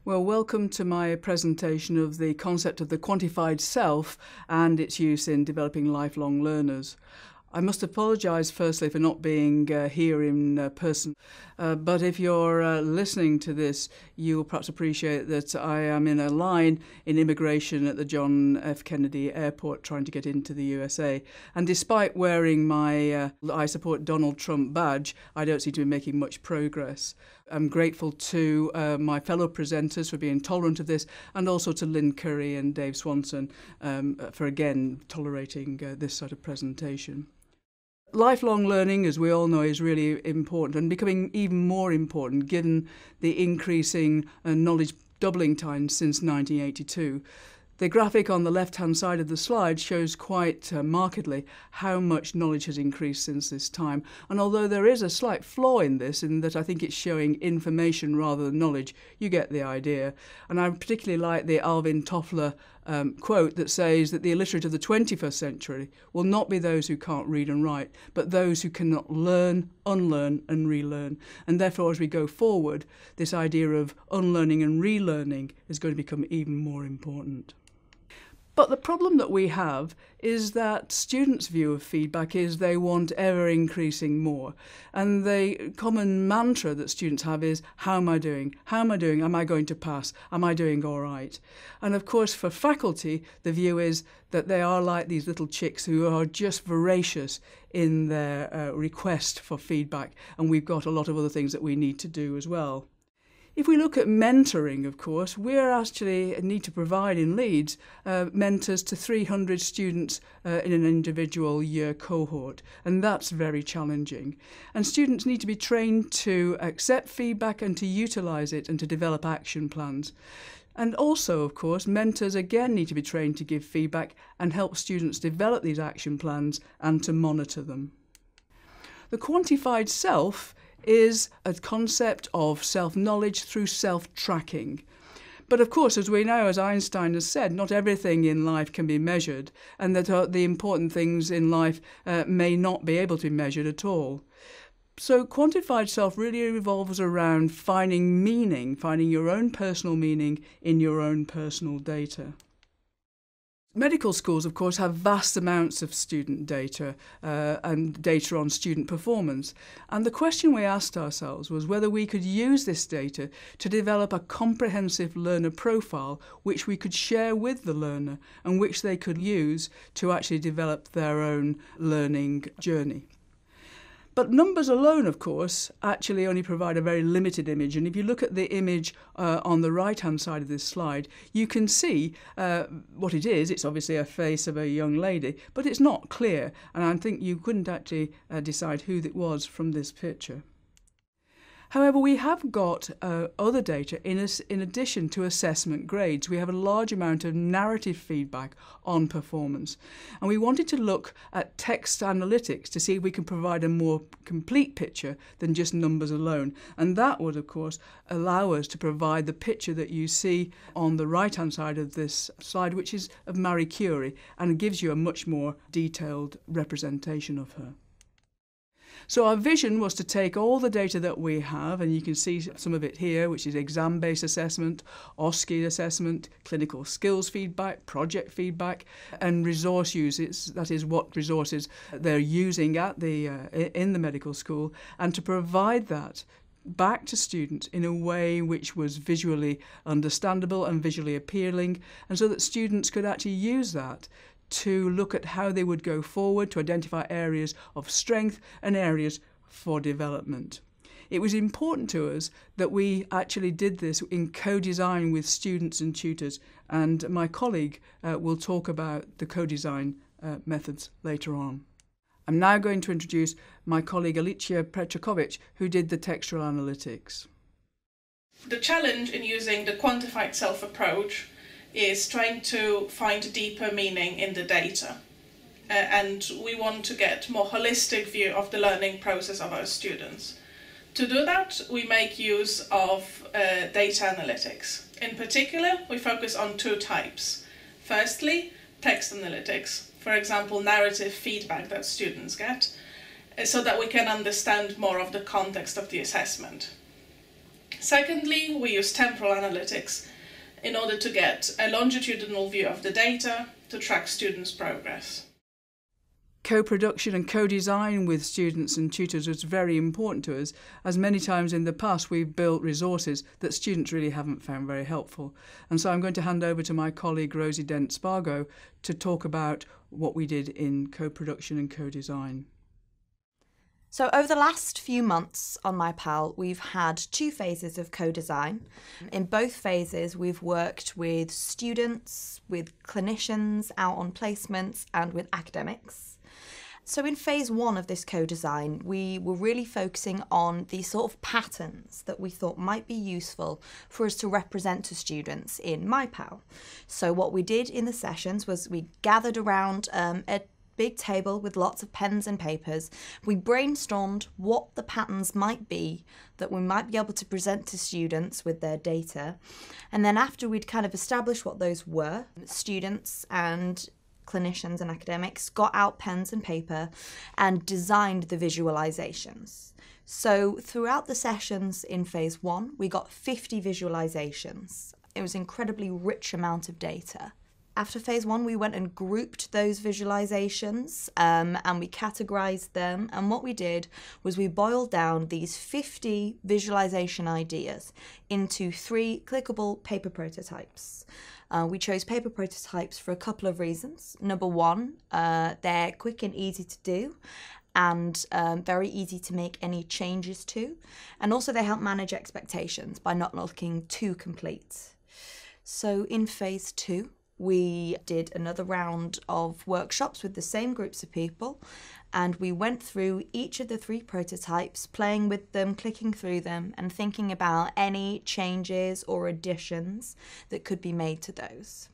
Well, welcome to my presentation of the concept of the quantified self and its use in developing lifelong learners. I must apologise firstly for not being here in person, but if you're listening to this, you'll perhaps appreciate that I am in a line in immigration at the John F. Kennedy Airport trying to get into the USA. And despite wearing my I support Donald Trump badge, I don't seem to be making much progress. I'm grateful to my fellow presenters for being tolerant of this, and also to Lynn Curry and Dave Swanson for again tolerating this sort of presentation. Lifelong learning, as we all know, is really important and becoming even more important given the increasing knowledge doubling time since 1982. The graphic on the left-hand side of the slide shows quite markedly how much knowledge has increased since this time. And although there is a slight flaw in this, in that I think it's showing information rather than knowledge, you get the idea. And I particularly like the Alvin Toffler quote that says that the illiterate of the 21st century will not be those who can't read and write, but those who cannot learn, unlearn and relearn. And therefore, as we go forward, this idea of unlearning and relearning is going to become even more important. But the problem that we have is that students' view of feedback is they want ever increasing more. And the common mantra that students have is, how am I doing? How am I doing? Am I going to pass? Am I doing all right? And of course, for faculty, the view is that they are like these little chicks who are just voracious in their request for feedback. And we've got a lot of other things that we need to do as well. If we look at mentoring, of course, we actually need to provide in Leeds mentors to 300 students in an individual year cohort, and that's very challenging. And students need to be trained to accept feedback and to utilise it and to develop action plans. And also, of course, mentors again need to be trained to give feedback and help students develop these action plans and to monitor them. The quantified self is a concept of self-knowledge through self-tracking. But of course, as we know, as Einstein has said, not everything in life can be measured, and that the important things in life may not be able to be measured at all. So quantified self really revolves around finding meaning, finding your own personal meaning in your own personal data. Medical schools, of course, have vast amounts of student data and data on student performance. And the question we asked ourselves was whether we could use this data to develop a comprehensive learner profile which we could share with the learner and which they could use to actually develop their own learning journey. But numbers alone, of course, actually only provide a very limited image. And if you look at the image on the right-hand side of this slide, you can see what it is. It's obviously a face of a young lady, but it's not clear. And I think you couldn't actually decide who it was from this picture. However, we have got other data in addition to assessment grades. We have a large amount of narrative feedback on performance. And we wanted to look at text analytics to see if we can provide a more complete picture than just numbers alone. And that would, of course, allow us to provide the picture that you see on the right-hand side of this slide, which is of Marie Curie, and gives you a much more detailed representation of her. So our vision was to take all the data that we have, and you can see some of it here, which is exam-based assessment, OSCE assessment, clinical skills feedback, project feedback, and resource uses, that is what resources they're using at in the medical school, and to provide that back to students in a way which was visually understandable and visually appealing, and so that students could actually use that to look at how they would go forward, to identify areas of strength and areas for development. It was important to us that we actually did this in co-design with students and tutors, and my colleague will talk about the co-design methods later on. I'm now going to introduce my colleague Alicia Petrakovic, who did the textual analytics. The challenge in using the quantified self approach is trying to find deeper meaning in the data. And we want to get more holistic view of the learning process of our students. To do that, we make use of data analytics. In particular, we focus on two types. Firstly, text analytics, for example, narrative feedback that students get, so that we can understand more of the context of the assessment. Secondly, we use temporal analytics in order to get a longitudinal view of the data to track students' progress. Co-production and co-design with students and tutors was very important to us, as many times in the past we've built resources that students really haven't found very helpful. And so I'm going to hand over to my colleague Rosie Dent-Spargo to talk about what we did in co-production and co-design. So over the last few months on myPAL, we've had 2 phases of co-design. In both phases, we've worked with students, with clinicians out on placements, and with academics. So in phase 1 of this co-design, we were really focusing on the sort of patterns that we thought might be useful for us to represent to students in myPAL. So what we did in the sessions was we gathered around a big table with lots of pens and papers. We brainstormed what the patterns might be that we might be able to present to students with their data. And then after we'd kind of established what those were, students and clinicians and academics got out pens and paper and designed the visualizations. So throughout the sessions in phase 1, we got 50 visualizations. It was an incredibly rich amount of data. After phase 1, we went and grouped those visualizations and we categorized them. And what we did was we boiled down these 50 visualization ideas into 3 clickable paper prototypes. We chose paper prototypes for a couple of reasons. Number 1, they're quick and easy to do and very easy to make any changes to. And also they help manage expectations by not looking too complete. So in phase 2, we did another round of workshops with the same groups of people, and we went through each of the 3 prototypes, playing with them, clicking through them, and thinking about any changes or additions that could be made to those.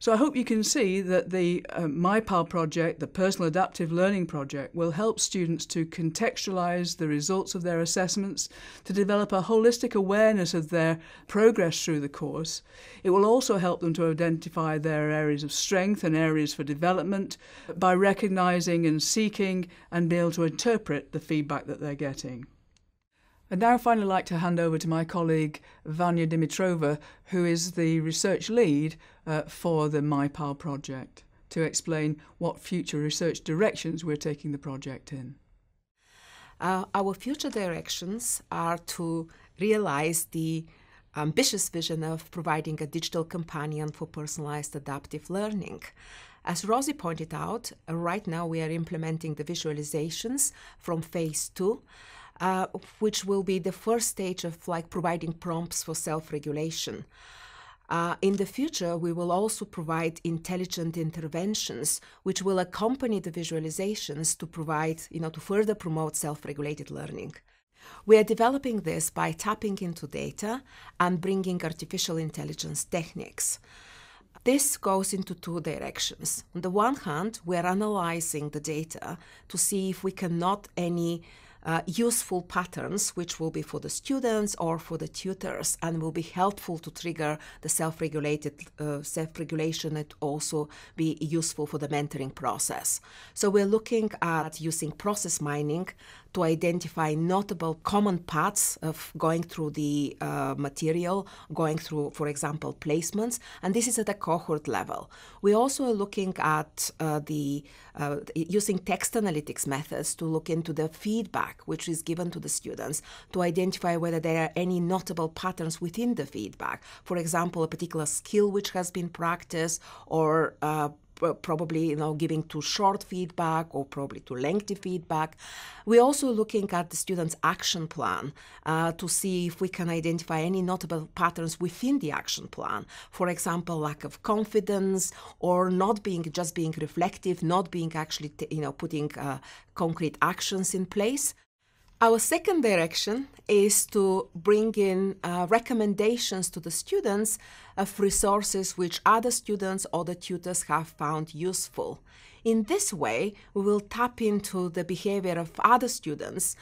So I hope you can see that the myPAL project, the Personal Adaptive Learning Project, will help students to contextualise the results of their assessments, to develop a holistic awareness of their progress through the course. It will also help them to identify their areas of strength and areas for development by recognising and seeking and be able to interpret the feedback that they're getting. I'd now finally like to hand over to my colleague Vanya Dimitrova, who is the research lead for the myPAL project, to explain what future research directions we're taking the project in. Our future directions are to realize the ambitious vision of providing a digital companion for personalized adaptive learning. As Rosie pointed out, right now we are implementing the visualizations from phase 2. Which will be the first stage of providing prompts for self-regulation. In the future, we will also provide intelligent interventions, which will accompany the visualizations to provide, to further promote self-regulated learning. We are developing this by tapping into data and bringing artificial intelligence techniques. This goes into 2 directions. On the one hand, we are analyzing the data to see if we can note any useful patterns, which will be for the students or for the tutors, and will be helpful to trigger the self-regulation and also be useful for the mentoring process. So we're looking at using process mining to identify notable common paths of going through the material, going through, for example, placements, and this is at a cohort level. We also are looking at using text analytics methods to look into the feedback which is given to the students to identify whether there are any notable patterns within the feedback. For example, a particular skill which has been practiced, or probably giving too short feedback or probably too lengthy feedback. We're also looking at the student's action plan to see if we can identify any notable patterns within the action plan. For example, lack of confidence, or not just being reflective, not being actually putting concrete actions in place. Our second direction is to bring in recommendations to the students of resources which other students or the tutors have found useful. In this way, we will tap into the behavior of other students,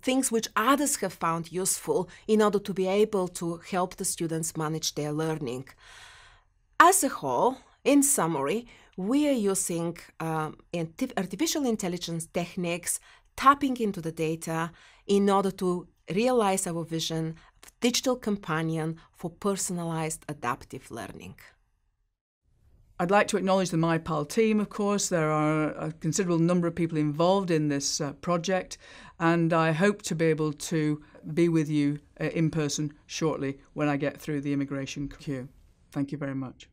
things which others have found useful, in order to be able to help the students manage their learning. As a whole, in summary, we are using artificial intelligence techniques, tapping into the data in order to realize our vision of digital companion for personalized adaptive learning. I'd like to acknowledge the myPAL team, of course. There are a considerable number of people involved in this project, and I hope to be able to be with you in person shortly when I get through the immigration queue. Thank you very much.